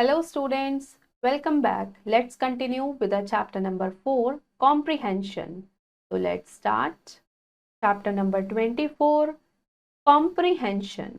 Hello students, welcome back. Let's continue with the chapter number 4, comprehension. So let's start. Chapter number 24, comprehension.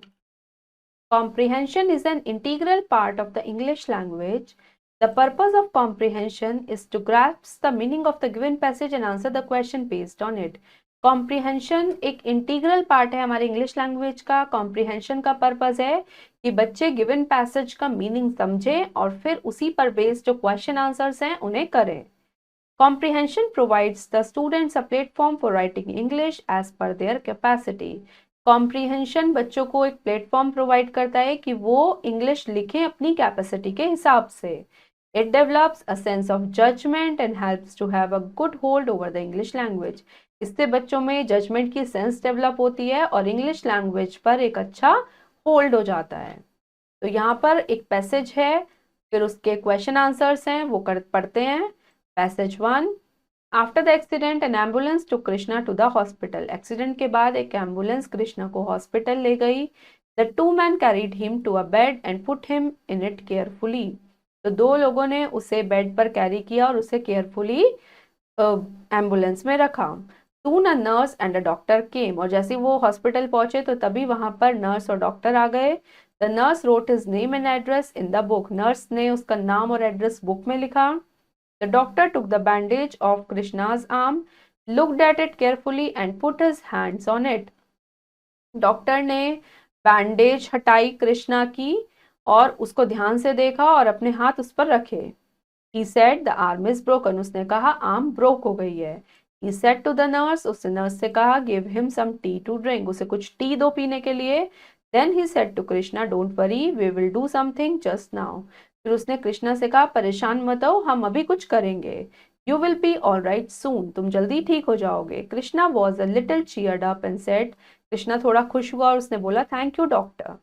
Comprehension is an integral part of the English language. The purpose of comprehension is to grasp the meaning of the given passage and answer the question based on it. Comprehension एक integral part है हमारे English language का। Comprehension का purpose है कि बच्चे given passage का meaning समझें और फिर उसी पर बेस्ड जो क्वेश्चन आंसर्स हैं उन्हें करें। Comprehension provides the students a platform for writing English as per their capacity. Comprehension बच्चों को एक प्लेटफॉर्म प्रोवाइड करता है कि वो इंग्लिश लिखें अपनी कैपेसिटी के हिसाब से। It develops a sense of judgment and helps to have a good hold over the English language. इससे बच्चों में जजमेंट की सेंस डेवलप होती है और इंग्लिश लैंग्वेज पर एक अच्छा होल्ड हो जाता है। तो यहाँ पर एक पैसेज है, फिर उसके क्वेश्चन आंसर्स हैं, वो पढ़ते हैं। Passage 1, after the accident an ambulance to Krishna to the hospital. Accident के बाद एक एम्बुलेंस कृष्णा को हॉस्पिटल ले गई। The two man carried him to a bed and put him in it carefully. तो दो लोगों ने उसे बेड पर कैरी किया और उसे केयरफुली एम्बुलेंस में रखा। Soon a nurse and a doctor came. और जैसे वो हॉस्पिटल पहुंचे तो तभी वहां पर नर्स और डॉक्टर आ गए। The nurse road his name and address in the book. Nurse ने उसका नाम और एड्रेस बुक में लिखा। The doctor took the bandage of Krishna's arm, looked at it carefully and put his hands on it. Doctor ने bandage हटाई कृष्णा की और उसको ध्यान से देखा और अपने हाथ उस पर रखे। He said the arm is broken. उसने कहा आर्म ब्रोक हो गई है। He said to the nurse, उसने नर्स से कहा give him some tea to drink. उसे कुछ टी दो पीने के लिए। Then he said to Krishna, don't worry, we will do something just now. फिर उसने कृष्णा से कहा परेशान मत हो, हम अभी कुछ करेंगे। You will be all right soon. तुम जल्दी ठीक हो जाओगे। Krishna was a little cheered up and said, Krishna थोड़ा खुश हुआ और उसने बोला thank you doctor.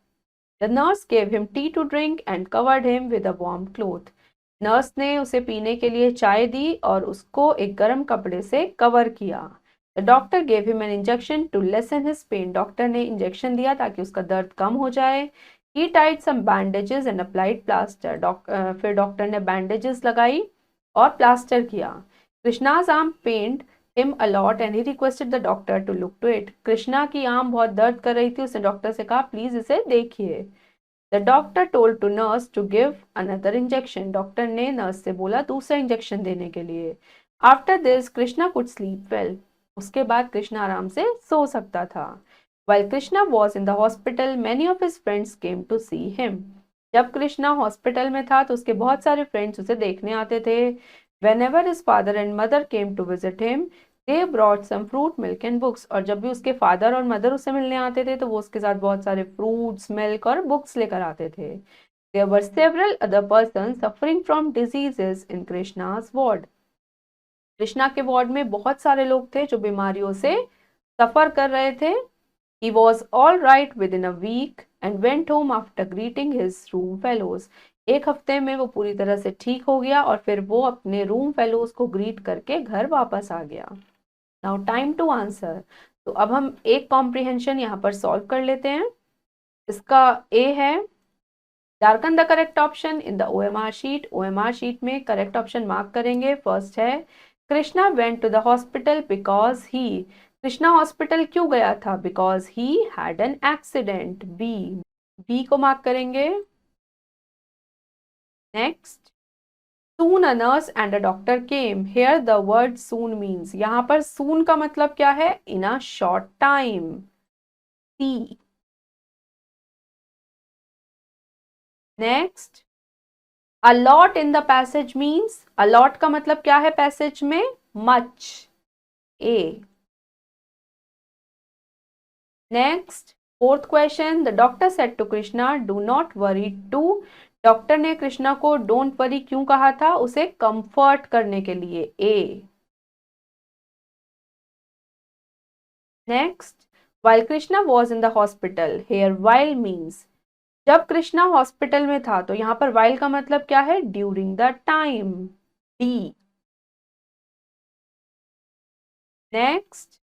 The nurse gave him tea to drink and covered him with a warm cloth. Nurse ने उसे पीने के लिए चाय दी और उसको एक गर्म कपड़े से कवर किया। The doctor gave him an injection to lessen his pain. Doctor ने इंजेक्शन दिया ताकि उसका दर्द कम हो जाए। He tied some bandages and applied plaster. फिर डॉक्टर ने बैंडेजेस लगाई और प्लास्टर किया। Krishna's arm pained him a lot and he requested the doctor to look to it. Krishna की आर्म बहुत दर्द कर रही थी, उसने डॉक्टर से कहा प्लीज इसे देखिए। The doctor told to nurse to give another injection. Doctor ने नर्स से बोला दूसरा इंजेक्शन देने के लिए। After this, Krishna could sleep well. उसके बाद कृष्णा आराम से सो सकता था। While Krishna was in the hospital, many of his friends came to see him. जब कृष्णा हॉस्पिटल में था तो उसके बहुत सारे फ्रेंड्स उसे देखने आते थे। Whenever his father and mother came to visit him, they brought some fruit, milk and books. और जब भी उसके फादर और मदर उससे मिलने आते थे तो वो उसके साथ बहुत सारे फ्रूट्स, मिल्क और बुक्स लेकर आते थे। There were several other persons suffering from diseases in Krishna's ward. Krishna के वार्ड में बहुत सारे लोग थे जो बीमारियों से सफर कर रहे थे। He was all right within a week and went home after greeting his room fellows. एक हफ्ते में वो पूरी तरह से ठीक हो गया और फिर वो अपने रूम फेलोज को ग्रीट करके घर वापस आ गया। Now time to answer. तो अब हम एक कॉम्प्रिहेंशन यहाँ पर सॉल्व कर लेते हैं। इसका ए है darken the correct option in the OMR sheet. OMR sheet में करेक्ट ऑप्शन मार्क करेंगे। फर्स्ट है Krishna went to the hospital because he. Krishna hospital क्यों गया था? Because he had an accident. B को मार्क करेंगे। Next, soon a nurse and a doctor came. Here the word soon means, यहाँ पर soon का मतलब क्या है? In a short time. C. Next, a lot in the passage means, a lot का मतलब क्या है passage में? Much. A. Next, fourth question, the doctor said to Krishna, do not worry too. Doctor ने कृष्णा को डोंट वरी क्यों कहा था? उसे कंफर्ट करने के लिए। ए। Next, while Krishna was in the hospital, here while means, जब कृष्णा हॉस्पिटल में था तो यहाँ पर while का मतलब क्या है? During the time. D. Next,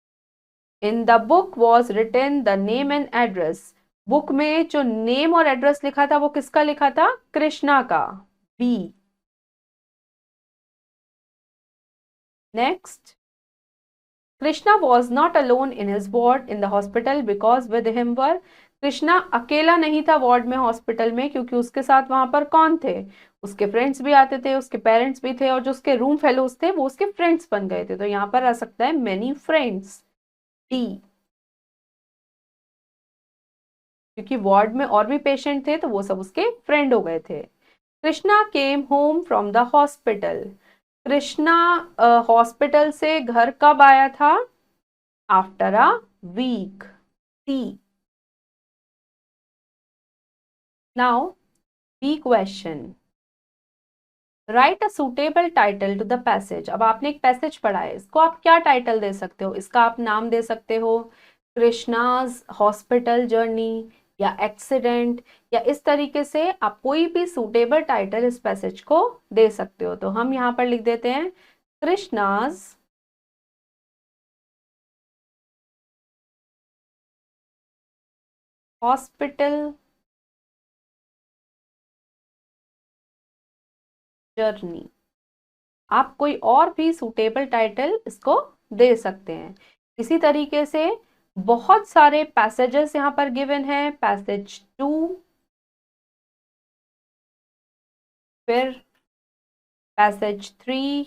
in the book was written the name and address. Book में जो नेम और एड्रेस लिखा था वो किसका लिखा था? कृष्णा का, B. Next, Krishna was not alone in his ward in the hospital because with him were, Krishna अकेला नहीं था वार्ड में हॉस्पिटल में, क्योंकि उसके साथ वहां पर कौन थे? उसके फ्रेंड्स भी आते थे, उसके पेरेंट्स भी थे, और जो उसके रूम फेलोज थे वो उसके फ्रेंड्स बन गए थे। तो यहाँ पर आ सकता है मेनी फ्रेंड्स, डी। क्योंकि वार्ड में और भी पेशेंट थे तो वो सब उसके फ्रेंड हो गए थे। Krishna came home from the hospital, Krishna hospital से घर कब आया था? After a week, C. Now B question, write a suitable title to the passage. अब आपने एक पैसेज पढ़ा है, इसको आप क्या टाइटल दे सकते हो? इसका आप नाम दे सकते हो कृष्णाज हॉस्पिटल जर्नी, या एक्सीडेंट, या इस तरीके से आप कोई भी सुटेबल टाइटल इस पैसेज को दे सकते हो। तो हम यहाँ पर लिख देते हैं कृष्णाज हॉस्पिटल जर्नी। आप कोई और भी सुटेबल टाइटल इसको दे सकते हैं। इसी तरीके से बहुत सारे पैसेजेस यहाँ पर गिवन है, पैसेज 2, फिर passage 3,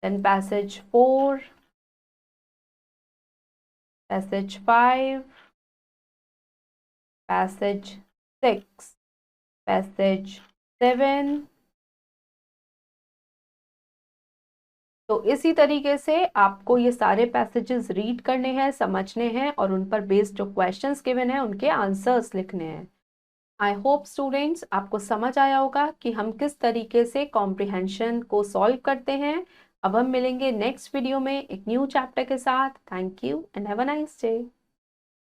then passage 4, passage 5, passage 6, passage 7। तो इसी तरीके से आपको ये सारे पैसेजेस रीड करने हैं, समझने हैं, और उन पर बेस्ड जो क्वेश्चंस गिवन है उनके आंसर्स लिखने हैं। आई होप स्टूडेंट्स आपको समझ आया होगा कि हम किस तरीके से कॉम्प्रिहेंशन को सॉल्व करते हैं। अब हम मिलेंगे नेक्स्ट वीडियो में एक न्यू चैप्टर के साथ। Thank you and have a nice day.